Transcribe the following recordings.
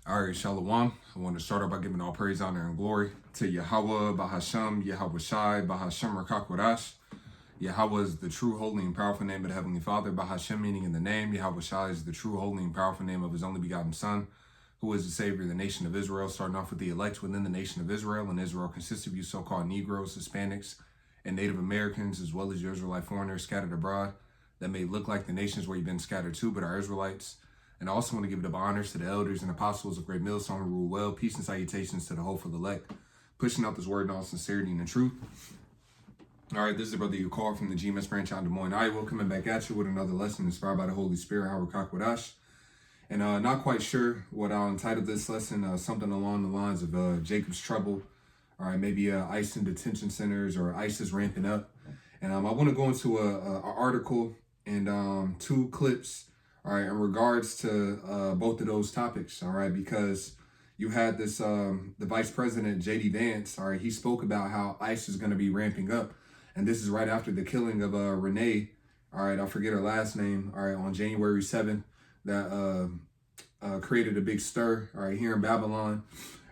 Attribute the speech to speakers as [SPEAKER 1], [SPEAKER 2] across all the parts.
[SPEAKER 1] All right, Shalom. I want to start off by giving all praise, honor, and glory to Yahweh, Bahasham, Yahweh Shai, Bahasham Rakakwadash. Yahweh is the true, holy, and powerful name of the Heavenly Father. Bahasham meaning in the name. Yahweh Shai is the true, holy, and powerful name of His only begotten Son, who is the Savior of the nation of Israel, starting off with the elect within the nation of Israel. And Israel consists of you so-called Negroes, Hispanics, and Native Americans, as well as your Israelite foreigners scattered abroad that may look like the nations where you've been scattered to, but are Israelites. And I also want to give it up honors to the elders and apostles of Great Millstone who rule well. Peace and salutations to the hopeful elect, pushing out this word in all sincerity and in truth. All right, this is the brother you called from the GMS branch out in Des Moines, Iowa, coming back at you with another lesson inspired by the Holy Spirit, Harakak. And not quite sure what I'll entitle this lesson, something along the lines of Jacob's trouble. All right, maybe ICE in detention centers or ICE is ramping up. And I want to go into an article and two clips, all right, in regards to both of those topics, all right, because you had this, the Vice President, J.D. Vance, all right, he spoke about how ICE is going to be ramping up. And this is right after the killing of Renee, all right, I forget her last name, all right, on January 7th, that created a big stir, all right, here in Babylon,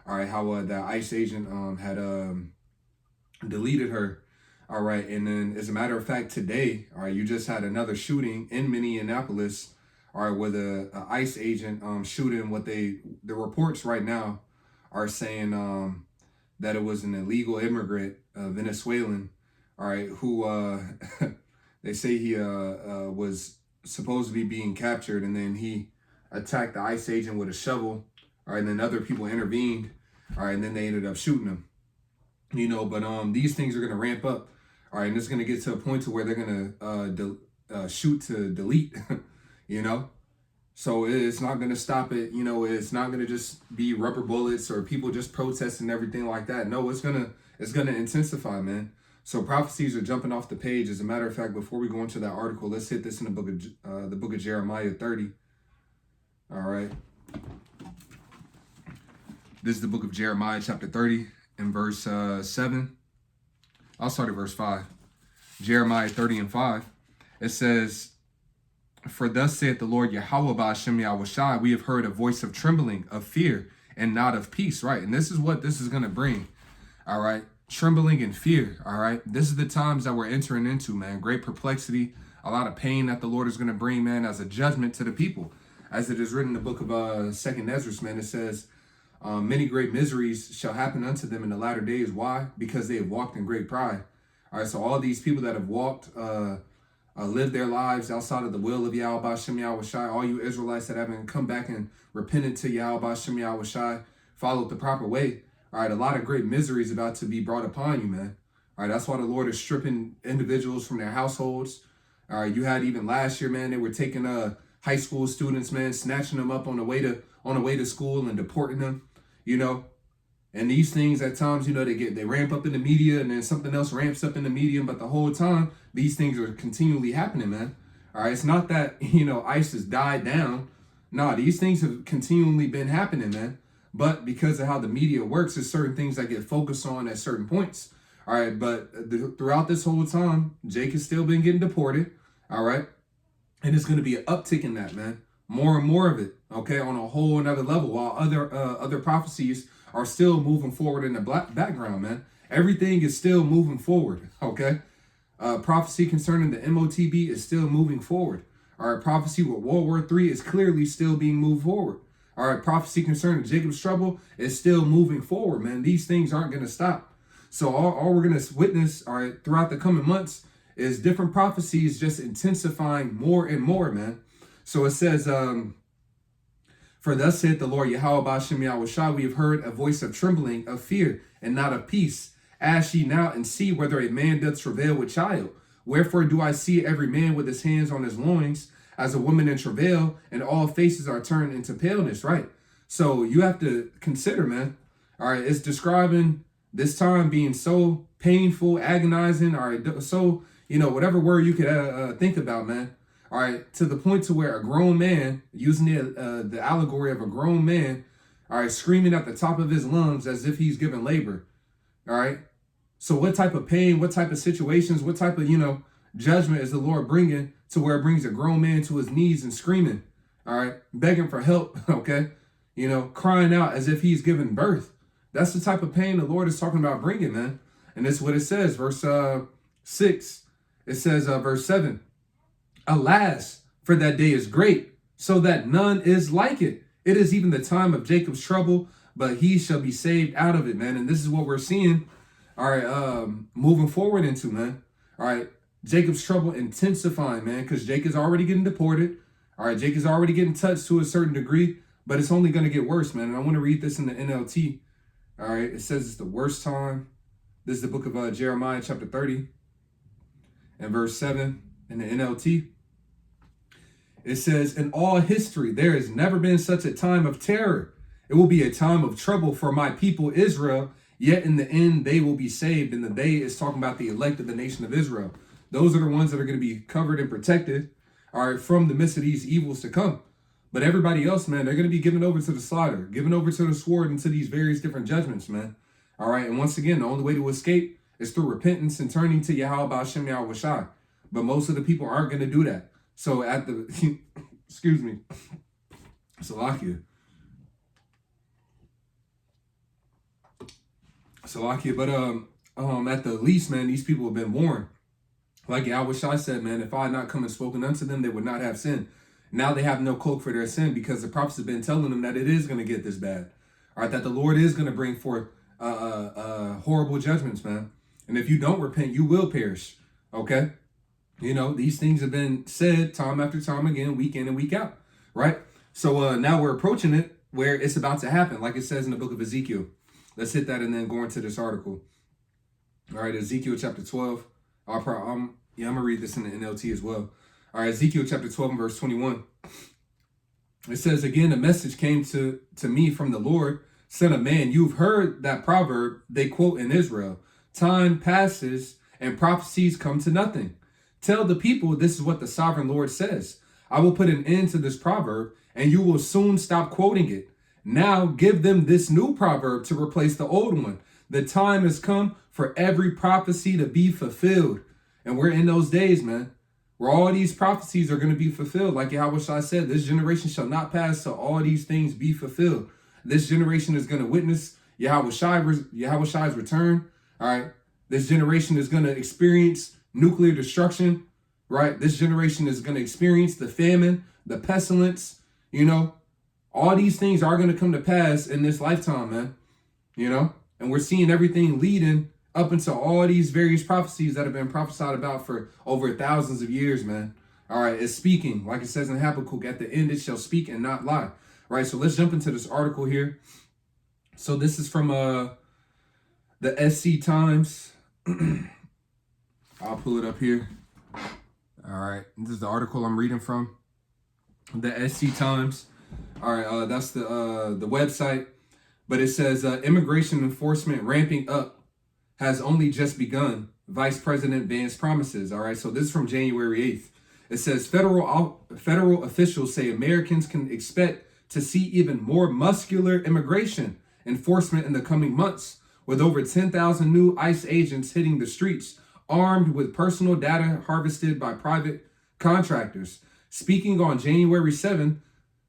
[SPEAKER 1] all right, how that ICE agent had deleted her, all right, and then as a matter of fact, today, all right, you just had another shooting in Minneapolis, all right, with a ICE agent shooting what the reports right now are saying that it was an illegal immigrant, Venezuelan, all right, who they say he was supposed to be being captured, and then he attacked the ICE agent with a shovel, all right, and then other people intervened, all right, and then they ended up shooting him, you know, but these things are going to ramp up, all right, and it's going to get to a point to where they're going to shoot to delete, you know, so it's not going to stop it, you know, it's not going to just be rubber bullets or people just protesting and everything like that. No, it's going to intensify, man. So prophecies are jumping off the page. As a matter of fact, before we go into that article, let's hit this in the book of Jeremiah 30. All right. This is the book of Jeremiah, chapter 30, and verse 7. I'll start at verse 5. Jeremiah 30 and 5. It says, "For thus saith the Lord Yahweh Ba'ashem Yahweh Shai, we have heard a voice of trembling, of fear, and not of peace." Right, and this is what this is going to bring. All right. Trembling and fear, all right? This is the times that we're entering into, man. Great perplexity, a lot of pain that the Lord is going to bring, man, as a judgment to the people. As it is written in the book of 2nd Ezra, man, it says, many great miseries shall happen unto them in the latter days. Why? Because they have walked in great pride. All right, so all these people that have walked, lived their lives outside of the will of Yahweh Ba'ashem Yahweh Shai, all you Israelites that haven't come back and repented to Yahweh Ba'ashem Yahweh Shai, followed the proper way, all right, a lot of great misery is about to be brought upon you, man. All right, that's why the Lord is stripping individuals from their households. All right, you had even last year, man, they were taking high school students, man, snatching them up on the way to school and deporting them, you know. And these things at times, you know, they ramp up in the media and then something else ramps up in the media, but the whole time these things are continually happening, man. All right, it's not that, you know, ICE has died down. No, these things have continually been happening, man. But because of how the media works, there's certain things that get focused on at certain points. All right. But throughout this whole time, Jake has still been getting deported. All right. And it's going to be an uptick in that, man. More and more of it. OK, on a whole another level, while other prophecies are still moving forward in the background, man. Everything is still moving forward. OK, prophecy concerning the MOTB is still moving forward. All right. Prophecy with World War III is clearly still being moved forward. All right, prophecy concerning Jacob's trouble is still moving forward, man. These things aren't going to stop. So all we're going to witness, all right, throughout the coming months is different prophecies just intensifying more and more, man. So it says, "For thus saith the Lord Yahweh Ba'ashem Yahweh Shai, we have heard a voice of trembling, of fear, and not of peace. Ask ye now and see whether a man doth travail with child. Wherefore do I see every man with his hands on his loins, as a woman in travail, and all faces are turned into paleness," right? So you have to consider, man, all right, it's describing this time being so painful, agonizing, all right, so, you know, whatever word you could think about, man, all right, to the point to where a grown man, using the allegory of a grown man, all right, screaming at the top of his lungs as if he's giving labor, all right? So what type of pain, what type of situations, what type of, you know, judgment is the Lord bringing to where it brings a grown man to his knees and screaming, all right, begging for help, okay? crying out as if he's giving birth. That's the type of pain the Lord is talking about bringing, man. And this is what it says, verse 6. It says, verse 7, alas, for that day is great, so that none is like it. It is even the time of Jacob's trouble, but he shall be saved out of it, man. And this is what we're seeing, all right, moving forward into, man. All right, Jacob's trouble intensifying, man, because Jacob's already getting deported. All right, Jacob's already getting touched to a certain degree, but it's only going to get worse, man. And I want to read this in the NLT. All right, it says it's the worst time. This is the book of Jeremiah, chapter 30, and verse 7 in the NLT. It says, in all history, there has never been such a time of terror. It will be a time of trouble for my people Israel, yet in the end they will be saved. And the they is talking about the elect of the nation of Israel. Those are the ones that are going to be covered and protected, all right, from the midst of these evils to come. But everybody else, man, they're going to be given over to the slaughter, given over to the sword and to these various different judgments, man. All right, and once again, the only way to escape is through repentance and turning to Yahweh B'Shem Yahweh Shai. But most of the people aren't going to do that. So at the, excuse me, Salakia, but at the least, man, these people have been warned. Like Yahweh Shai said, man, if I had not come and spoken unto them, they would not have sinned. Now they have no cloak for their sin because the prophets have been telling them that it is going to get this bad. All right, that the Lord is going to bring forth horrible judgments, man. And if you don't repent, you will perish. Okay? These things have been said time after time again, week in and week out. Right? So now we're approaching it where it's about to happen, like it says in the book of Ezekiel. Let's hit that and then go into this article. All right, Ezekiel chapter 12. I'm going to read this in the NLT as well. All right, Ezekiel chapter 12 and verse 21. It says, again, a message came to me from the Lord. Son of man, you've heard that proverb they quote in Israel. Time passes and prophecies come to nothing. Tell the people this is what the sovereign Lord says. I will put an end to this proverb and you will soon stop quoting it. Now give them this new proverb to replace the old one. The time has come for every prophecy to be fulfilled. And we're in those days, man, where all these prophecies are going to be fulfilled. Like Yahweh Shai said, this generation shall not pass till all these things be fulfilled. This generation is going to witness Yahweh Shai's return. All right. This generation is going to experience nuclear destruction. Right. This generation is going to experience the famine, the pestilence. All these things are going to come to pass in this lifetime, man. And we're seeing everything leading up into all these various prophecies that have been prophesied about for over thousands of years, man. All right, it's speaking. Like it says in Habakkuk, at the end it shall speak and not lie. Right, so let's jump into this article here. So this is from the SC Times. I'll pull it up here. All right, this is the article I'm reading from. The SC Times. All right, that's the website. But it says immigration enforcement ramping up has only just begun. Vice President Vance promises. All right, so this is from January 8th. It says federal officials say Americans can expect to see even more muscular immigration enforcement in the coming months, with over 10,000 new ICE agents hitting the streets, armed with personal data harvested by private contractors. Speaking on January 7th,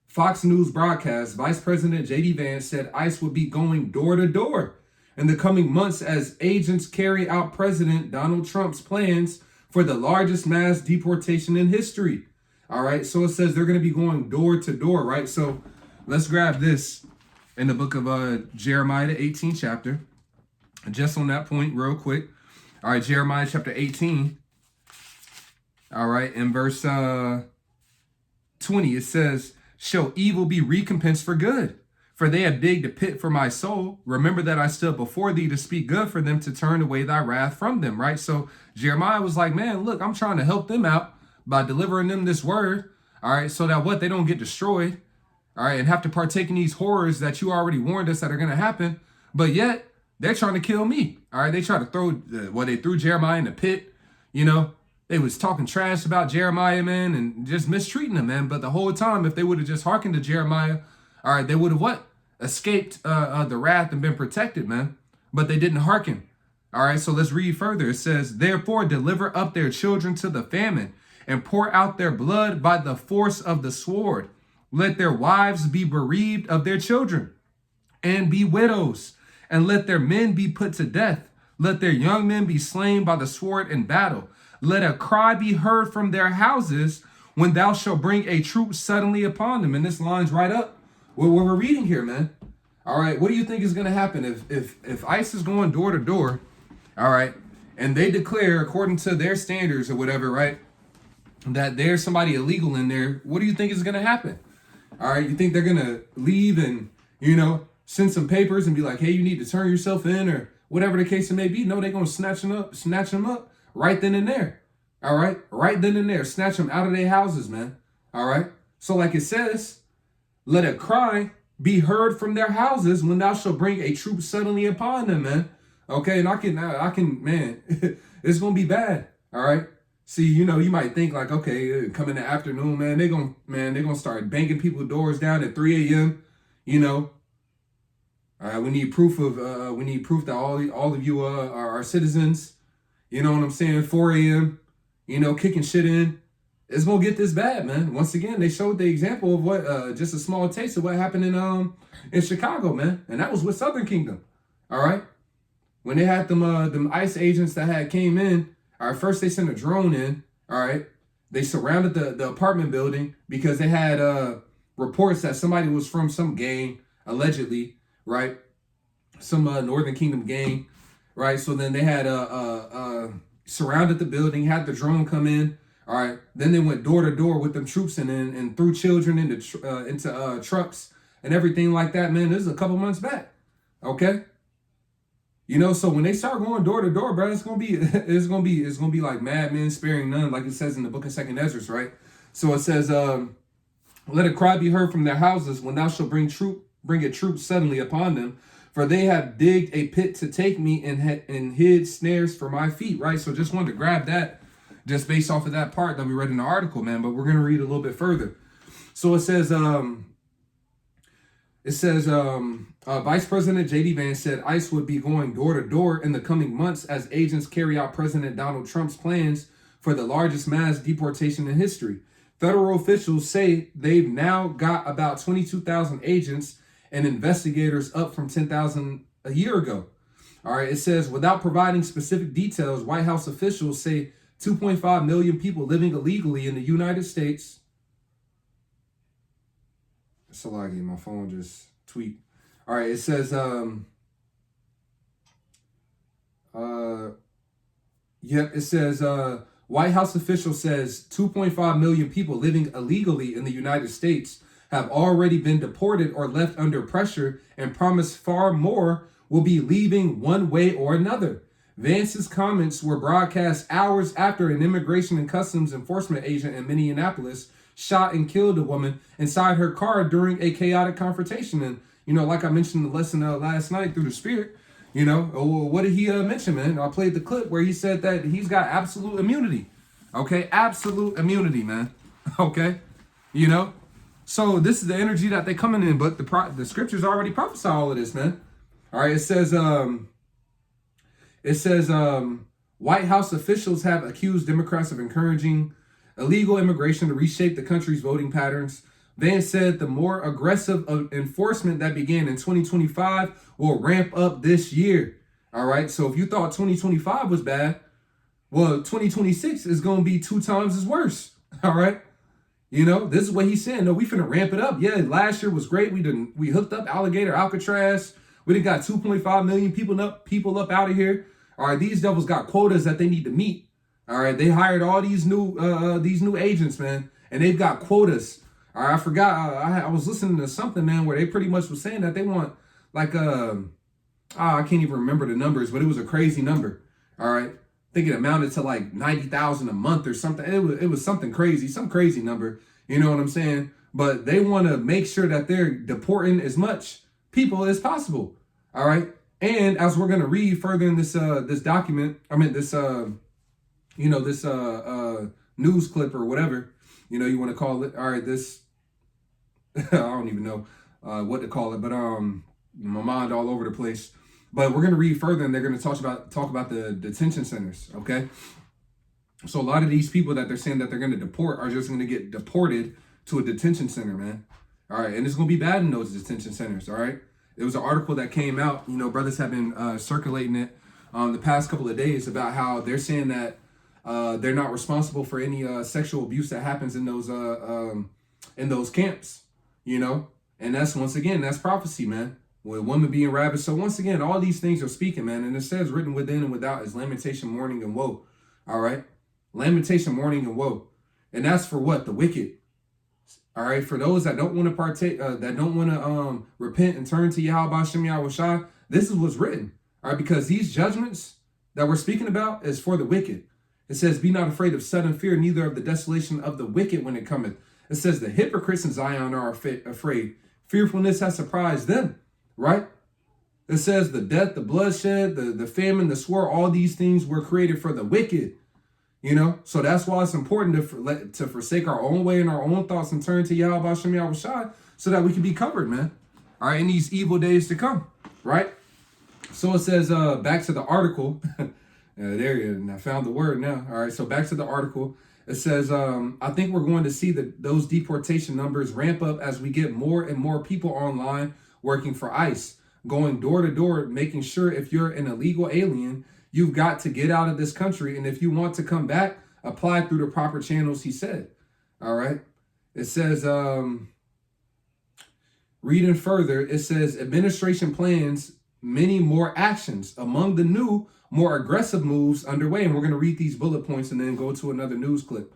[SPEAKER 1] Fox News broadcast, Vice President J.D. Vance said ICE would be going door to door in the coming months as agents carry out President Donald Trump's plans for the largest mass deportation in history. All right, so it says they're going to be going door to door, right? So let's grab this in the book of Jeremiah, the 18th chapter. Just on that point, real quick. All right, Jeremiah chapter 18. All right, in verse 20, it says, shall evil be recompensed for good? For they have digged a pit for my soul. Remember that I stood before thee to speak good for them, to turn away thy wrath from them, right? So Jeremiah was like, man, look, I'm trying to help them out by delivering them this word, all right, so that what? They don't get destroyed, all right, and have to partake in these horrors that you already warned us that are going to happen. But yet, they're trying to kill me, all right? They try to they threw Jeremiah in the pit, They was talking trash about Jeremiah, man, and just mistreating him, man. But the whole time, if they would have just hearkened to Jeremiah, all right, they would have what? Escaped the wrath and been protected, man. But they didn't hearken. All right, so let's read further. It says, therefore, deliver up their children to the famine and pour out their blood by the force of the sword. Let their wives be bereaved of their children and be widows, and let their men be put to death. Let their young men be slain by the sword in battle. Let a cry be heard from their houses when thou shalt bring a troop suddenly upon them. And this lines right up with what we're reading here, man. All right, what do you think is going to happen if ICE is going door to door, all right, and they declare, according to their standards or whatever, right, that there's somebody illegal in there? What do you think is going to happen? All right, you think they're going to leave and, send some papers and be like, hey, you need to turn yourself in or whatever the case it may be? No, they're going to snatch them up right then and there. All right, right then and there. Snatch them out of their houses, man. All right. So like it says, let a cry be heard from their houses when thou shalt bring a troop suddenly upon them, man. Okay, and I can, man, it's going to be bad. All right. See, you might think like, okay, come in the afternoon, man, they're going to start banging people's doors down at 3 a.m., All right, we need proof that all of you are citizens. You know what I'm saying? 4 a.m., kicking shit in. It's going to get this bad, man. Once again, they showed the example of what, just a small taste of what happened in Chicago, man. And that was with Southern Kingdom. All right. When they had them ICE agents that had came in, all right, first they sent a drone in. All right. They surrounded the apartment building because they had reports that somebody was from some gang, allegedly, right? Some Northern Kingdom gang, right? So then they had surrounded the building, had the drone come in. All right. Then they went door to door with them troops and threw children into trucks and everything like that, man. This is a couple months back. Okay. So when they start going door to door, bro, it's gonna be like madmen sparing none, like it says in the book of 2nd Ezra, right? So it says, let a cry be heard from their houses when thou shalt bring a troop suddenly upon them, for they have digged a pit to take me and hid snares for my feet, right? So just wanted to grab that just based off of that part that we read in the article, man. But we're gonna read a little bit further. So it says, Vice President J.D. Vance said ICE would be going door to door in the coming months as agents carry out President Donald Trump's plans for the largest mass deportation in history. Federal officials say they've now got about 22,000 agents and investigators, up from 10,000 a year ago. All right, it says, without providing specific details, White House officials say 2.5 million people living illegally in the United States. So like my phone just tweet. All right, it says, it says, White House official says 2.5 million people living illegally in the United States have already been deported or left under pressure, and promise far more will be leaving one way or another. Vance's comments were broadcast hours after an Immigration and Customs Enforcement agent in Minneapolis shot and killed a woman inside her car during a chaotic confrontation. And, like I mentioned in the lesson last night through the Spirit, what did he mention, man? I played the clip where he said that he's got absolute immunity. Okay, absolute immunity, man. Okay, So this is the energy that they're coming in, but the scriptures already prophesy all of this, man. All right, it says, White House officials have accused Democrats of encouraging illegal immigration to reshape the country's voting patterns. Vance said the more aggressive enforcement that began in 2025 will ramp up this year. All right, so if you thought 2025 was bad, well, 2026 is going to be 2 times as worse. All right. This is what he's saying. No, we finna ramp it up. Yeah, last year was great. We hooked up Alligator, Alcatraz. We done got 2.5 million people up out of here. All right, these devils got quotas that they need to meet. All right, they hired all these new agents, man, and they've got quotas. All right, I forgot. I was listening to something, man, where they pretty much was saying that they want like I can't even remember the numbers, but it was a crazy number. All right. I think it amounted to like 90,000 a month or something. It was something crazy, some crazy number. You know what I'm saying? But they want to make sure that they're deporting as much people as possible. All right. And as we're going to read further in this document, this news clip or whatever, you want to call it. All right. This, I don't even know what to call it, but my mind all over the place. But we're going to read further, and they're going to talk about the detention centers, okay? So a lot of these people that they're saying that they're going to deport are just going to get deported to a detention center, man. All right, and it's going to be bad in those detention centers. All right, there was an article that came out. Brothers have been circulating it the past couple of days about how they're saying that they're not responsible for any sexual abuse that happens in those camps. And that's, once again, that's prophecy, man. With women being ravished. So once again, all these things are speaking, man. And it says written within and without is lamentation, mourning, and woe. All right, lamentation, mourning, and woe, and that's for what? The wicked. All right, for those that don't want to partake, that don't want to repent and turn to Yahweh Shem Yahweh Shai, this is what's written. All right, because these judgments that we're speaking about is for the wicked. It says, be not afraid of sudden fear, neither of the desolation of the wicked when it cometh. It says the hypocrites in Zion are afraid. Fearfulness has surprised them, right? It says the death, the bloodshed, the famine, the sword, all these things were created for the wicked. So that's why it's important to forsake our own way and our own thoughts and turn to Yahweh Shem Yahweh Shai so that we can be covered, man. All right, in these evil days to come, right? So it says, back to the article. There you go. And I found the word now. All right, so back to the article. It says, I think we're going to see those deportation numbers ramp up as we get more and more people online working for ICE, going door to door, making sure if you're an illegal alien, you've got to get out of this country. And if you want to come back, apply through the proper channels, he said. All right. It says, reading further, it says administration plans many more actions among the new, more aggressive moves underway. And we're going to read these bullet points and then go to another news clip.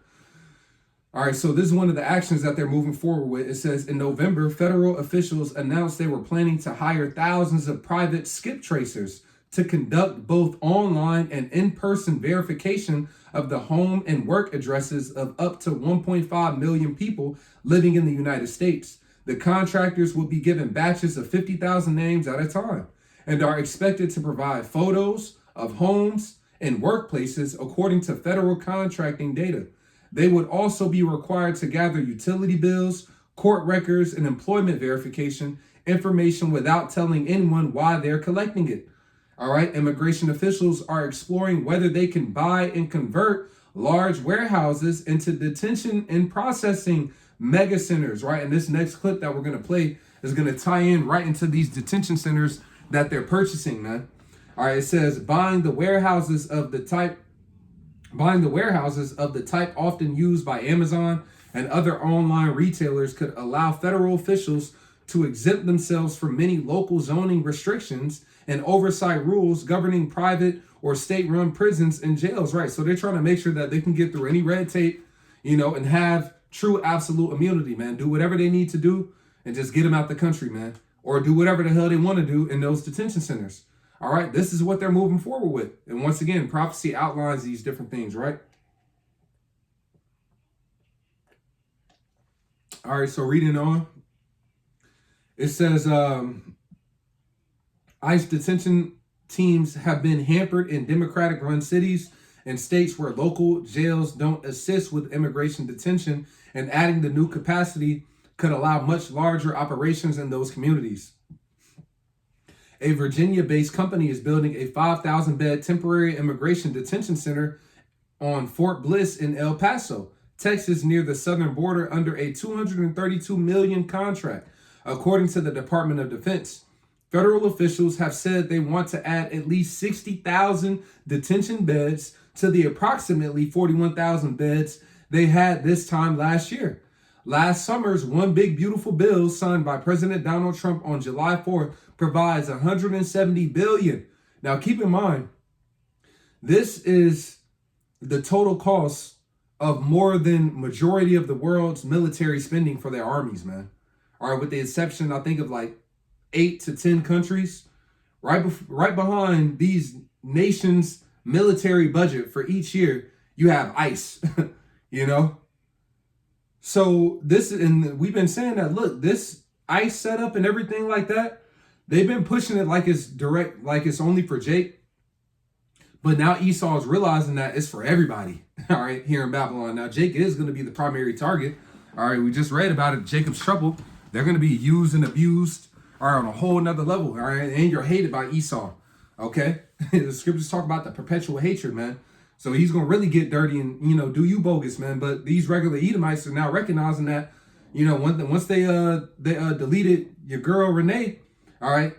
[SPEAKER 1] All right, so this is one of the actions that they're moving forward with. It says in November, federal officials announced they were planning to hire thousands of private skip tracers to conduct both online and in-person verification of the home and work addresses of up to 1.5 million people living in the United States. The contractors will be given batches of 50,000 names at a time and are expected to provide photos of homes and workplaces according to federal contracting data. They would also be required to gather utility bills, court records, and employment verification information without telling anyone why they're collecting it. All right, immigration officials are exploring whether they can buy and convert large warehouses into detention and processing mega centers, right? And this next clip that we're going to play is going to tie in right into these detention centers that they're purchasing, man. All right, it says buying the warehouses of the type often used by Amazon and other online retailers could allow federal officials to exempt themselves from many local zoning restrictions and oversight rules governing private or state-run prisons and jails, right? So they're trying to make sure that they can get through any red tape, and have true absolute immunity, man. Do whatever they need to do and just get them out the country, man. Or do whatever the hell they want to do in those detention centers. All right, this is what they're moving forward with. And once again, prophecy outlines these different things, right? All right, so reading on. It says, ICE detention teams have been hampered in Democratic-run cities and states where local jails don't assist with immigration detention, and adding the new capacity could allow much larger operations in those communities. A Virginia-based company is building a 5,000-bed temporary immigration detention center on Fort Bliss in El Paso, Texas, near the southern border under a $232 million contract, according to the Department of Defense. Federal officials have said they want to add at least 60,000 detention beds to the approximately 41,000 beds they had this time last year. Last summer's One Big Beautiful Bill, signed by President Donald Trump on July 4th, provides $170 billion. Now, keep in mind, this is the total cost of more than majority of the world's military spending for their armies, man. All right, with the exception, I think, of like 8 to 10 countries, right behind these nations' military budget for each year, you have ICE, So this, and we've been saying that, look, this ICE setup and everything like that, they've been pushing it like it's direct, like it's only for Jake. But now Esau is realizing that it's for everybody, all right, here in Babylon. Now, Jake is going to be the primary target. All right, we just read about it, Jacob's trouble. They're going to be used and abused, all right, on a whole nother level, all right? And you're hated by Esau, okay? The scriptures talk about the perpetual hatred, man. So he's going to really get dirty and, do you bogus, man. But these regular Edomites are now recognizing that, You know, once they deleted your girl Renee, all right,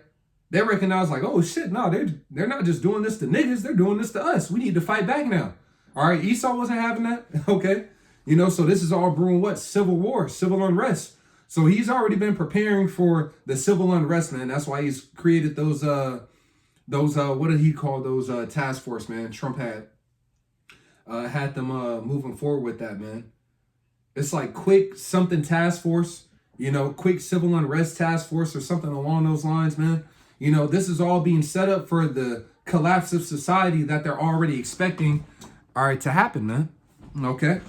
[SPEAKER 1] they recognize like, oh shit, no, they're not just doing this to niggas, they're doing this to us. We need to fight back now. All right, Esau wasn't having that. Okay, you know, so this is all brewing what? Civil war, civil unrest. So he's already been preparing for the civil unrest, man. That's why he's created those what did he call those task force, man? Trump had them moving forward with that, man. It's like quick something task force, you know, quick civil unrest task force or something along those lines, man. You know, this is all being set up for the collapse of society that they're already expecting, all right, to happen, man. Okay.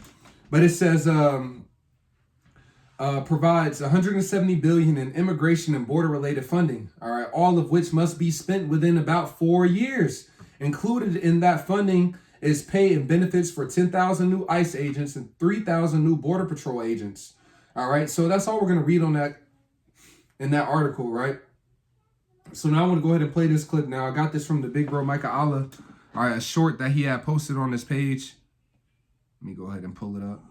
[SPEAKER 1] But it says provides 170 billion in immigration and border related funding, all right, all of which must be spent within about 4 years. Included in that funding is pay and benefits for 10,000 new ICE agents and 3,000 new Border Patrol agents. All right, so that's all we're going to read on that in that article, right? So now I want to go ahead and play this clip now. I got this from the big bro Micah Allah, all right, a short that he had posted on his page. Let me go ahead and pull it up.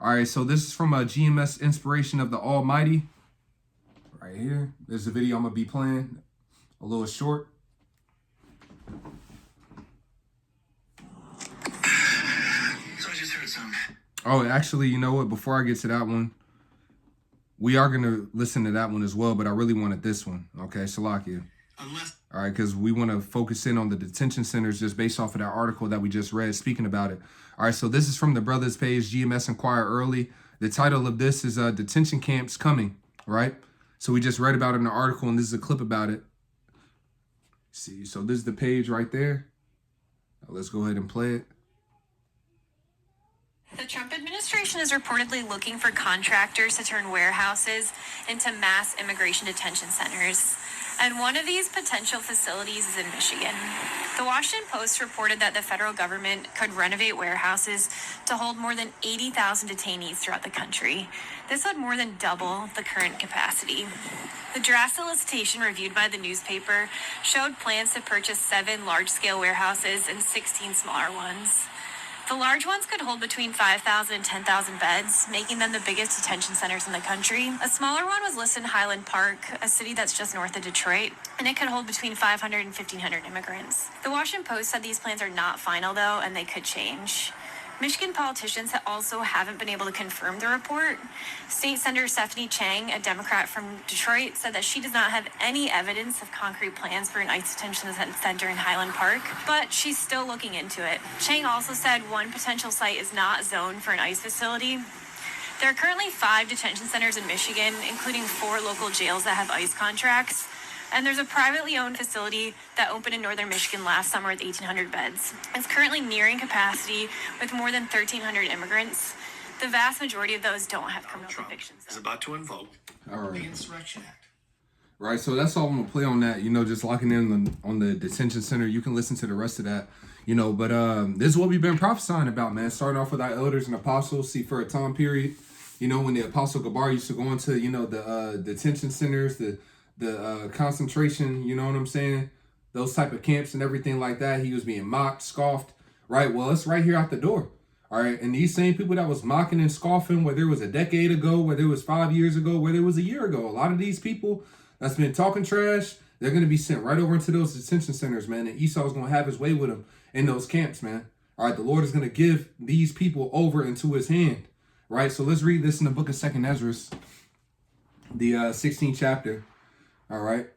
[SPEAKER 1] All right, so this is from a GMS Inspiration of the Almighty. Right here. There's a video I'm going to be playing, a little short. Oh, actually, you know what? Before I get to that one, we are going to listen to that one as well, but I really wanted this one. Okay, Salakia. All right, because we want to focus in on the detention centers just based off of that article that we just read speaking about it. All right, so this is from the brothers page, GMS Inquire Early. The title of this is Detention Camps Coming, right? So we just read about it in the article, and this is a clip about it. See, so this is the page right there. Now let's go ahead and play it.
[SPEAKER 2] The Trump administration is reportedly looking for contractors to turn warehouses into mass immigration detention centers. And one of these potential facilities is in Michigan. The Washington Post reported that the federal government could renovate warehouses to hold more than 80,000 detainees throughout the country. This would more than double the current capacity. The draft solicitation reviewed by the newspaper showed plans to purchase 7 large-scale warehouses and 16 smaller ones. The large ones could hold between 5,000 and 10,000 beds, making them the biggest detention centers in the country. A smaller one was listed in Highland Park, a city that's just north of Detroit, and it could hold between 500 and 1,500 immigrants. The Washington Post said these plans are not final, though, and they could change. Michigan politicians also haven't been able to confirm the report. State Senator Stephanie Chang, a Democrat from Detroit, said that she does not have any evidence of concrete plans for an ICE detention center in Highland Park, but she's still looking into it. Chang also said one potential site is not zoned for an ICE facility. There are currently 5 detention centers in Michigan, including 4 local jails that have ICE contracts. And there's a privately owned facility that opened in northern Michigan last summer with 1,800 beds. It's currently nearing capacity with more than 1,300 immigrants. The vast majority of those don't have criminal convictions.
[SPEAKER 3] Is about to invoke the Insurrection Act.
[SPEAKER 1] Right, so that's all I'm going to play on that, you know, just locking in on the detention center. You can listen to the rest of that, you know, but this is what we've been prophesying about, man. Starting off with our elders and apostles, see, for a time period, you know, when the Apostle Gabar used to go into, you know, the detention centers, the concentration, you know what I'm saying? Those type of camps and everything like that. He was being mocked, scoffed, right? Well, it's right here out the door. All right. And these same people that was mocking and scoffing, whether it was a decade ago, whether it was 5 years ago, whether it was a year ago, a lot of these people that's been talking trash, they're going to be sent right over into those detention centers, man. And Esau's going to have his way with them in those camps, man. All right. The Lord is going to give these people over into his hand. Right. So let's read this in the book of 2nd Ezra, the 16th chapter. All right.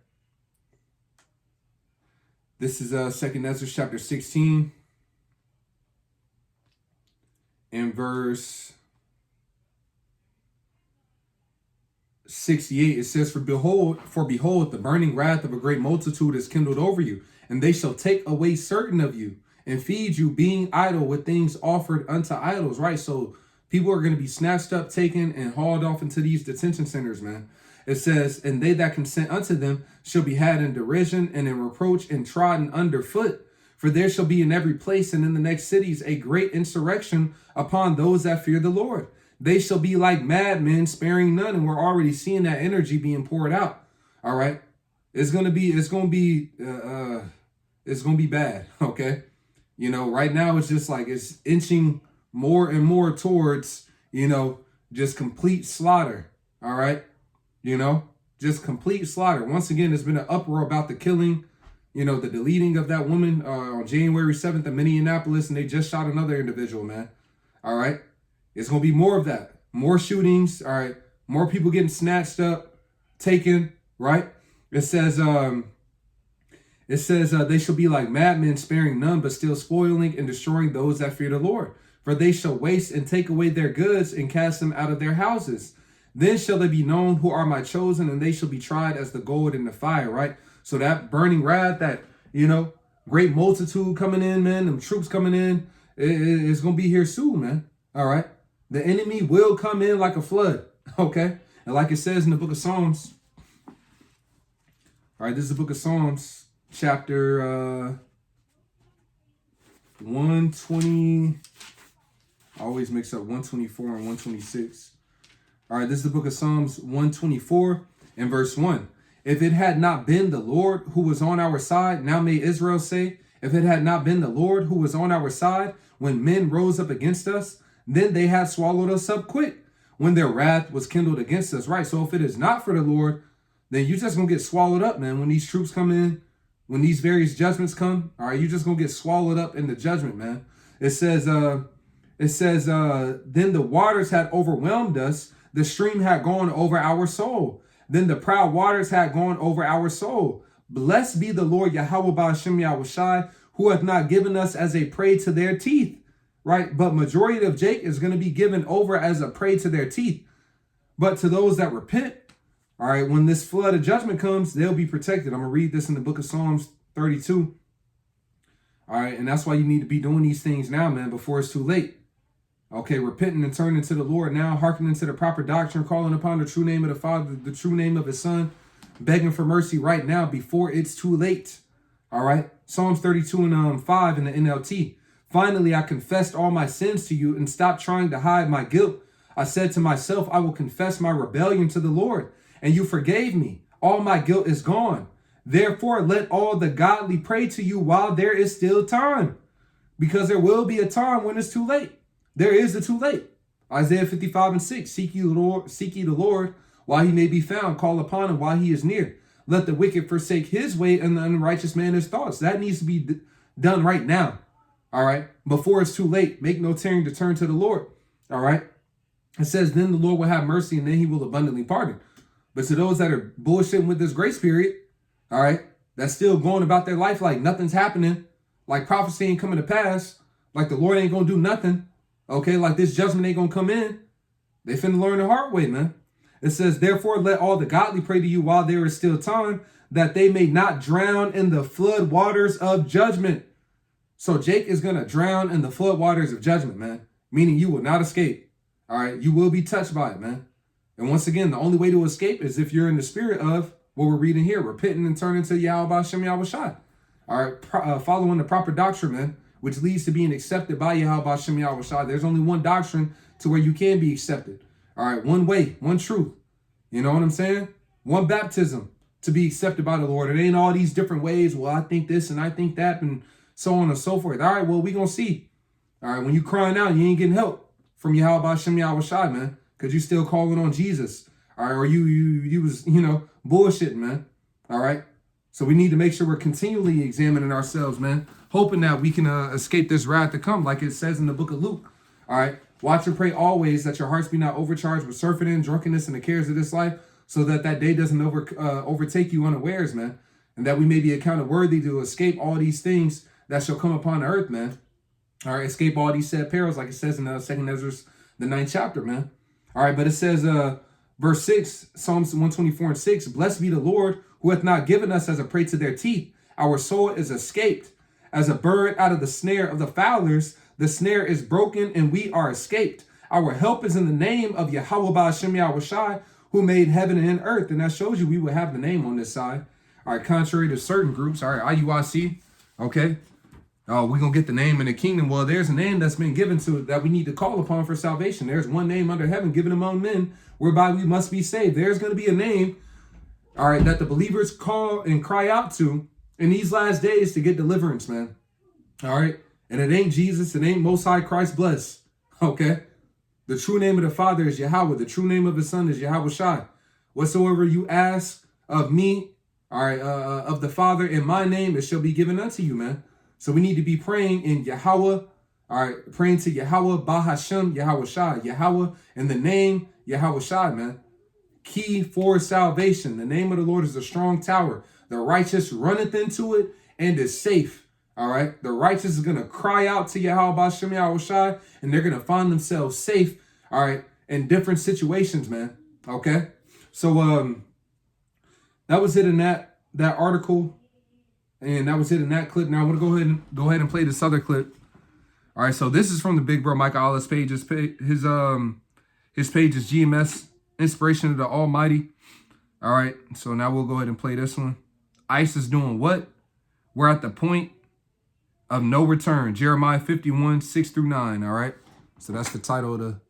[SPEAKER 1] This is 2nd Ezra chapter 16 and verse 68. It says, For behold, the burning wrath of a great multitude is kindled over you, and they shall take away certain of you and feed you, being idle with things offered unto idols. Right. So people are going to be snatched up, taken, and hauled off into these detention centers, man. It says, and they that consent unto them shall be had in derision and in reproach and trodden under foot. For there shall be in every place and in the next cities a great insurrection upon those that fear the Lord. They shall be like madmen, sparing none. And we're already seeing that energy being poured out. All right. It's going to be bad. Okay. You know, right now it's just like it's inching more and more towards, you know, just complete slaughter. All right. You know, just complete slaughter. Once again, there's been an uproar about the killing, you know, the deleting of that woman on January 7th in Minneapolis, and they just shot another individual, man. All right. It's going to be more of that. More shootings. All right. More people getting snatched up, taken, right? It says they shall be like madmen, sparing none, but still spoiling and destroying those that fear the Lord. For they shall waste and take away their goods and cast them out of their houses. Then shall they be known who are my chosen, and they shall be tried as the gold in the fire, right? So that burning wrath, that, you know, great multitude coming in, man, them troops coming in, it's going to be here soon, man. All right. The enemy will come in like a flood. Okay. And like it says in the book of Psalms. All right. This is the book of Psalms, chapter 120. I always mix up 124 and 126. All right. This is the book of Psalms 124 and verse 1. If it had not been the Lord who was on our side, now may Israel say, if it had not been the Lord who was on our side, when men rose up against us, then they had swallowed us up quick when their wrath was kindled against us, right? So if it is not for the Lord, then you're just going to get swallowed up, man. When these troops come in, when these various judgments come, all right, you're just going to get swallowed up in the judgment, man. It says, then the waters had overwhelmed us. The stream had gone over our soul. Then the proud waters had gone over our soul. Blessed be the Lord Yahweh Ba'ashem Yahushai, who hath not given us as a prey to their teeth. Right? But majority of Jake is going to be given over as a prey to their teeth. But to those that repent, all right, when this flood of judgment comes, they'll be protected. I'm going to read this in the book of Psalms 32. All right. And that's why you need to be doing these things now, man, before it's too late. Okay. Repenting and turning to the Lord now, hearkening to the proper doctrine, calling upon the true name of the Father, the true name of his Son, begging for mercy right now before it's too late. All right. Psalms 32 and 5 in the NLT. Finally, I confessed all my sins to you and stopped trying to hide my guilt. I said to myself, I will confess my rebellion to the Lord, and you forgave me. All my guilt is gone. Therefore, let all the godly pray to you while there is still time, because there will be a time when it's too late. There is a too late. Isaiah 55 and 6, seek ye the Lord while he may be found. Call upon him while he is near. Let the wicked forsake his way and the unrighteous man his thoughts. That needs to be done right now. All right. Before it's too late, make no tarrying to turn to the Lord. All right. It says, then the Lord will have mercy and then he will abundantly pardon. But to those that are bullshitting with this grace period, all right, that's still going about their life like nothing's happening, like prophecy ain't coming to pass, like the Lord ain't going to do nothing. Okay. Like this judgment ain't going to come in. They finna learn the hard way, man. It says, therefore, let all the godly pray to you while there is still time, that they may not drown in the flood waters of judgment. So Jake is going to drown in the flood waters of judgment, man. Meaning you will not escape. All right. You will be touched by it, man. And once again, the only way to escape is if you're in the spirit of what we're reading here, repenting and turning to Yahweh Ba'ashem Yahushai. All right. Following the proper doctrine, man, which leads to being accepted by Yahweh Ba'ashem Yahushai. There's only one doctrine to where you can be accepted. All right. One way, one truth. You know what I'm saying? One baptism to be accepted by the Lord. It ain't all these different ways. Well, I think this and I think that and so on and so forth. All right, well, we going to see. All right, when you crying out, you ain't getting help from Yahweh Ba'ashem Yahushai, man, because you still calling on Jesus. All right, or you was, bullshitting, man. All right, so we need to make sure we're continually examining ourselves, man, hoping that we can escape this wrath to come, like it says in the book of Luke. All right, watch and pray always that your hearts be not overcharged with surfeiting, drunkenness, and the cares of this life, so that day doesn't overtake you unawares, man, and that we may be accounted worthy to escape all these things that shall come upon the earth, man. All right, escape all these said perils, like it says in 2 Ezra, the 9th chapter, man. All right, but it says, verse 6, Psalms 124 and 6, blessed be the Lord, who hath not given us as a prey to their teeth. Our soul is escaped. As a bird out of the snare of the fowlers, the snare is broken and we are escaped. Our help is in the name of Yahweh Ba'ashem Yahushai, who made heaven and earth. And that shows you we will have the name on this side. All right, contrary to certain groups, all right, IUIC, okay. Oh, we're going to get the name in the kingdom. Well, there's a name that's been given to it that we need to call upon for salvation. There's one name under heaven given among men whereby we must be saved. There's going to be a name, all right, that the believers call and cry out to in these last days to get deliverance, man. All right. And it ain't Jesus. It ain't Most High Christ bless. Okay. The true name of the Father is Yahweh. The true name of the Son is Yahweh Shai. Whatsoever you ask of me, all right, of the Father in my name, it shall be given unto you, man. So we need to be praying in Yahweh, all right, praying to Yahweh, Bahashem, Yahweh Shai, Yahweh in the name, Yahweh Shai, man. Key for salvation. The name of the Lord is a strong tower. The righteous runneth into it and is safe. All right. The righteous is going to cry out to Yahweh Bahashem, Yahweh Shai, and they're going to find themselves safe. All right. In different situations, man. Okay. So, that was it in that article. And that was it in that clip. Now I want to go ahead and play this other clip. All right. So this is from the Big Bro Mike Allah's page. His page is GMS. Inspiration of the Almighty. All right, so now we'll go ahead and play this one. ICE is doing what? We're at the point of no return. Jeremiah 51, 6-9. All right, so that's the title of the,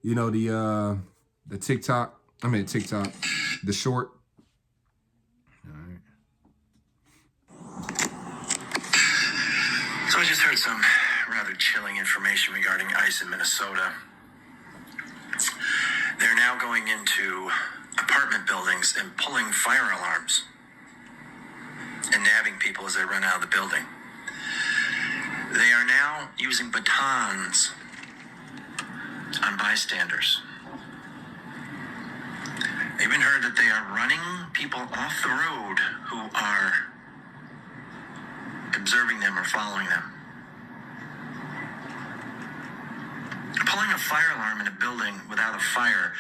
[SPEAKER 1] the TikTok. The short. All right.
[SPEAKER 3] So I just heard some rather chilling information regarding ICE in Minnesota. They're now going into apartment buildings and pulling fire alarms and nabbing people as they run out of the building. They are now using batons on bystanders. I even heard that they are running people off the road who are observing them or following them. Pulling a fire alarm in a building without a fire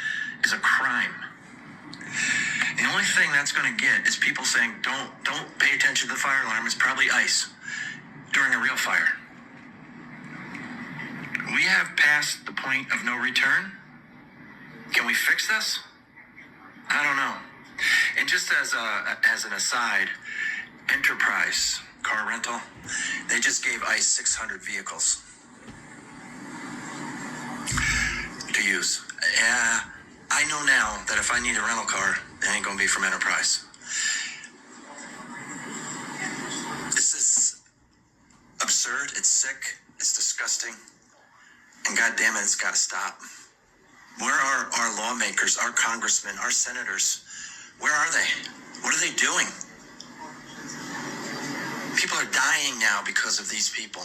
[SPEAKER 3] is a crime. The only thing that's going to get is people saying, don't pay attention to the fire alarm. It's probably ICE during a real fire. We have passed the point of no return. Can we fix this? I don't know. And just as an aside, Enterprise car rental, they just gave ICE 600 vehicles to use. I know now that if I need a rental car, it ain't gonna be from Enterprise. This is absurd, it's sick, it's disgusting, and God damn it, it's gotta stop. Where are our lawmakers, our congressmen, our senators? Where are they? What are they doing? People are dying now because of these people.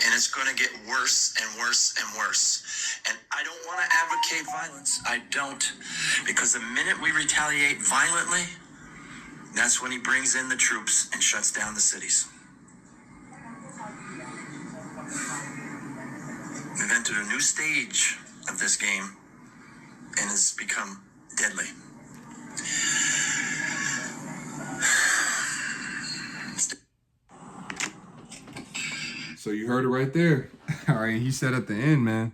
[SPEAKER 3] And it's going to get worse and worse and worse. And I don't want to advocate violence. I don't. Because the minute we retaliate violently, that's when he brings in the troops and shuts down the cities. We've entered a new stage of this game, and it's become deadly.
[SPEAKER 1] So you heard it right there. All right, he said at the end, man,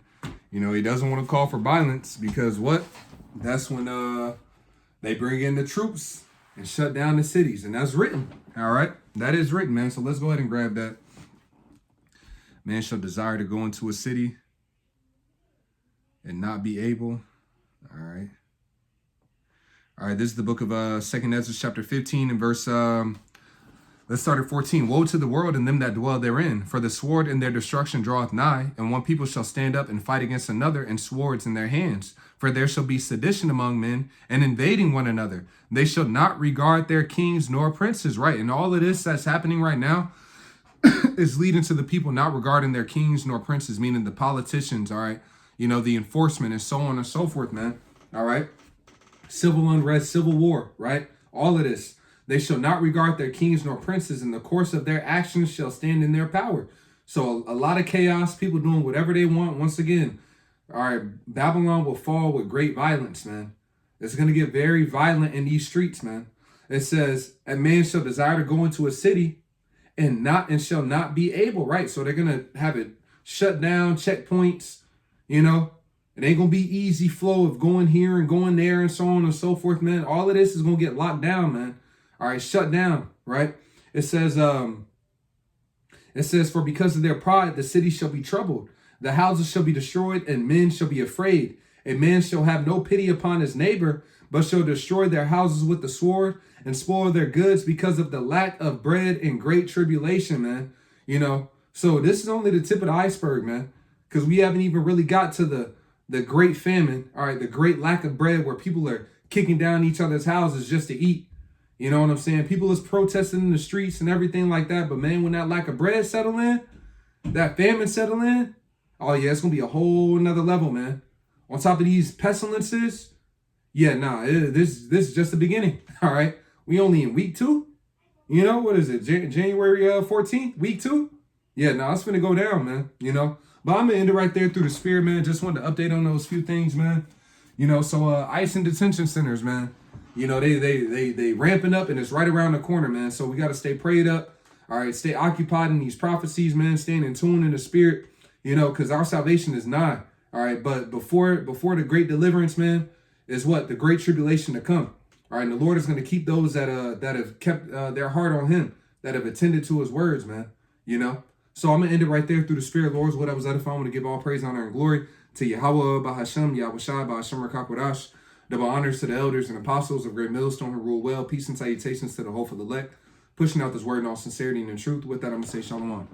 [SPEAKER 1] he doesn't want to call for violence because what? That's when they bring in the troops and shut down the cities. And that's written. All right, that is written, man. So let's go ahead and grab that. Man shall desire to go into a city and not be able. All right. All right, this is the book of 2nd Ezra chapter 15 and verse... Let's start at 14. Woe to the world and them that dwell therein, for the sword in their destruction draweth nigh, and one people shall stand up and fight against another, and swords in their hands. For there shall be sedition among men, and invading one another. They shall not regard their kings nor princes, right? And all of this that's happening right now is leading to the people not regarding their kings nor princes, meaning the politicians, all right? The enforcement and so on and so forth, man, all right? Civil unrest, civil war, right? All of this. They shall not regard their kings nor princes, and the course of their actions shall stand in their power. So a lot of chaos, people doing whatever they want. Once again, all right, Babylon will fall with great violence, man. It's going to get very violent in these streets, man. It says, a man shall desire to go into a city and shall not be able, right? So they're going to have it shut down, checkpoints, It ain't going to be easy flow of going here and going there and so on and so forth, man. All of this is going to get locked down, man. All right, shut down, right? It says, for because of their pride, the city shall be troubled. The houses shall be destroyed, and men shall be afraid. A man shall have no pity upon his neighbor, but shall destroy their houses with the sword and spoil their goods because of the lack of bread and great tribulation, man. So this is only the tip of the iceberg, man. because we haven't even really got to the great famine, all right, the great lack of bread where people are kicking down each other's houses just to eat. You know what I'm saying? People is protesting in the streets and everything like that. But man, when that lack of bread settle in, that famine settle in, oh yeah, it's gonna be a whole nother level, man. On top of these pestilences, yeah, nah, this is just the beginning. All right, we only in week 2. You know what is it? January 14th, week 2. Yeah, nah, it's gonna go down, man. You know, but I'm gonna end it right there through the spirit, man. Just wanted to update on those few things, man. You know, so ICE and detention centers, man. You know, they ramping up, and it's right around the corner, man. So we got to stay prayed up. All right, stay occupied in these prophecies, man. Staying in tune in the spirit, you know, because our salvation is nigh. All right, but before the great deliverance, man, is what? The great tribulation to come. All right, and the Lord is going to keep those that have kept their heart on Him, that have attended to His words, man. You know, so I'm gonna end it right there through the spirit, Lord's what I was edifying. I want to give all praise, honor, and glory to Yahweh, Bahashem, Yahweh Shai, Bahashem Rakakwadash. Double honors to the elders and apostles of Great Millstone who rule well. Peace and salutations to the whole of the elect. Pushing out this word in all sincerity and in truth. With that, I'm going to say shalom.